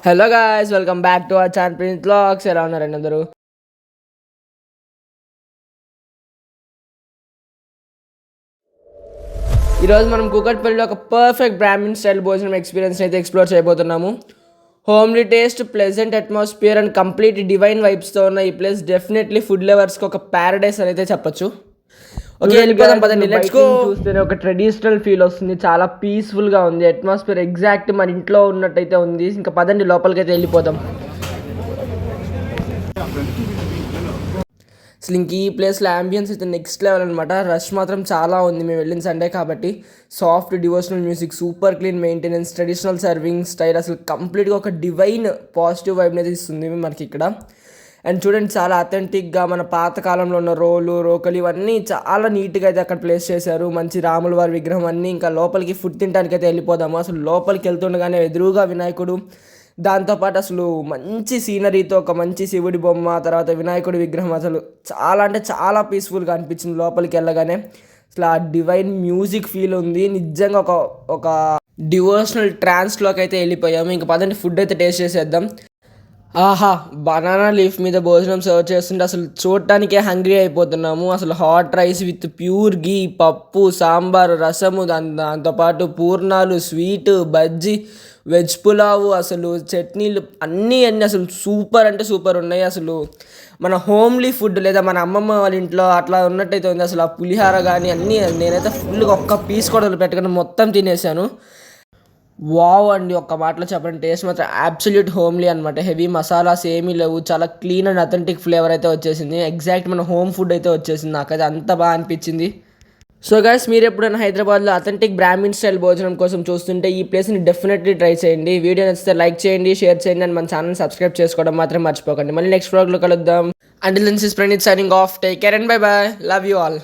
Hello guys, welcome back to our channel Prince vlogs. ఎలా ఉన్నారండి అందరూ? ఈరోజు మనం కూకట్పల్లిలో ఒక పర్ఫెక్ట్ బ్రాహ్మిన్ స్టైల్ భోజనం ఎక్స్పీరియన్స్ అయితే ఎక్స్ప్లోర్ చేయబోతున్నాము. Homely taste, pleasant atmosphere and complete divine వైబ్స్తో ఉన్న ఈ ప్లేస్ డెఫినెట్లీ ఫుడ్ లవర్స్కి ఒక ప్యారడైస్ అని అయితే చెప్పొచ్చు. ఓకే, వెళ్ళిపోదాం పదండి, లెట్స్ గో. చూస్తేనే ఒక ట్రెడిషనల్ ఫీల్ వస్తుంది, చాలా పీస్ఫుల్గా ఉంది. అట్మాస్ఫియర్ ఎగ్జాక్ట్ మన ఇంట్లో ఉన్నట్టయితే ఉంది. ఇంకా పదండి లోపలికి అయితే వెళ్ళిపోదాం. అసలు ఇంక ఈ ప్లేస్లో అంబియన్స్ అయితే నెక్స్ట్ లెవెల్ అనమాట. రష్ మాత్రం చాలా ఉంది, మేము వెళ్ళిన సండే కాబట్టి. Soft devotional music, super clean maintenance, traditional serving style, అసలు కంప్లీట్గా ఒక డివైన్ పాజిటివ్ వైబ్ని అయితే ఇస్తుంది మనకి ఇక్కడ. అండ్ చూడండి, చాలా అథెంటిక్గా మన పాతకాలంలో ఉన్న రోకలు ఇవన్నీ చాలా నీట్గా అయితే అక్కడ ప్లేస్ చేశారు. మంచి రాముల వారి విగ్రహం అన్నీ. ఇంకా లోపలికి ఫుడ్ తినడానికి అయితే వెళ్ళిపోదాము. అసలు లోపలికి వెళ్తుండగానే ఎదురుగా వినాయకుడు, దాంతోపాటు అసలు మంచి సీనరీతో ఒక మంచి శివుడి బొమ్మ, తర్వాత వినాయకుడి విగ్రహం. అసలు చాలా అంటే చాలా పీస్ఫుల్గా అనిపించింది లోపలికి వెళ్ళగానే. అసలు ఆ డివైన్ మ్యూజిక్ ఫీల్ ఉంది. నిజంగా ఒక ఒక డివోషనల్ ట్రాన్స్లోకి అయితే వెళ్ళిపోయాము. ఇంకా పదండి ఫుడ్ అయితే టేస్ట్ చేసేద్దాం. ఆహా, బనానా లీఫ్ మీద భోజనం సర్వ్ చేస్తుంటే అసలు చూడటానికే హంగ్రీ అయిపోతున్నాము. అసలు హాట్ రైస్ విత్ ప్యూర్ గీ, పప్పు, సాంబారు, రసము, దాంతోపాటు పూర్ణాలు, స్వీట్, బజ్జీ, వెజ్ పులావు, అసలు చట్నీలు అన్నీ అసలు సూపర్ అంటే సూపర్ ఉన్నాయి. అసలు మన హోమ్లీ ఫుడ్ లేదా మన అమ్మమ్మ వాళ్ళ ఇంట్లో అట్లా ఉన్నట్టయితే ఉంది. అసలు ఆ పులిహార కానీ అన్నీ నేనైతే ఫుల్గా ఒక్క పీస్ కూడా వదిలిపెట్టకుండా మొత్తం తినేసాను. వావ్ అండి, ఒక్క మాటలో చెప్పండి, టేస్ట్ మాత్రం అబ్సల్యూట్ హోమ్లీ అనమాట. హెవీ మసాలాస్ ఏమీ లేవు, చాలా క్లీన్ అండ్ అథెంటిక్ ఫ్లేవర్ అయితే వచ్చేసింది. ఎగ్జాక్ట్ మన హోమ్ ఫుడ్ అయితే వచ్చేసింది. నాకైతే అంత బాగా అనిపించింది. సో గైస్, మీరు ఎప్పుడైనా హైదరాబాద్లో అథెంటిక్ బ్రాహ్మిన్ స్టైల్ భోజనం కోసం చూస్తుంటే ఈ ప్లేస్ని డెఫినెట్లీ ట్రై చేయండి. వీడియో నచ్చితే లైక్ చేయండి, షేర్ చేయండి అండ్ మన ఛానల్ సబ్స్క్రైబ్ చేసుకోవడం మాత్రం మర్చిపోకండి. మళ్ళీ నెక్స్ట్ వ్లాగ్లో కలుద్దాం. Until then this is Praneeth signing off. Take care and bye bye. Love you all.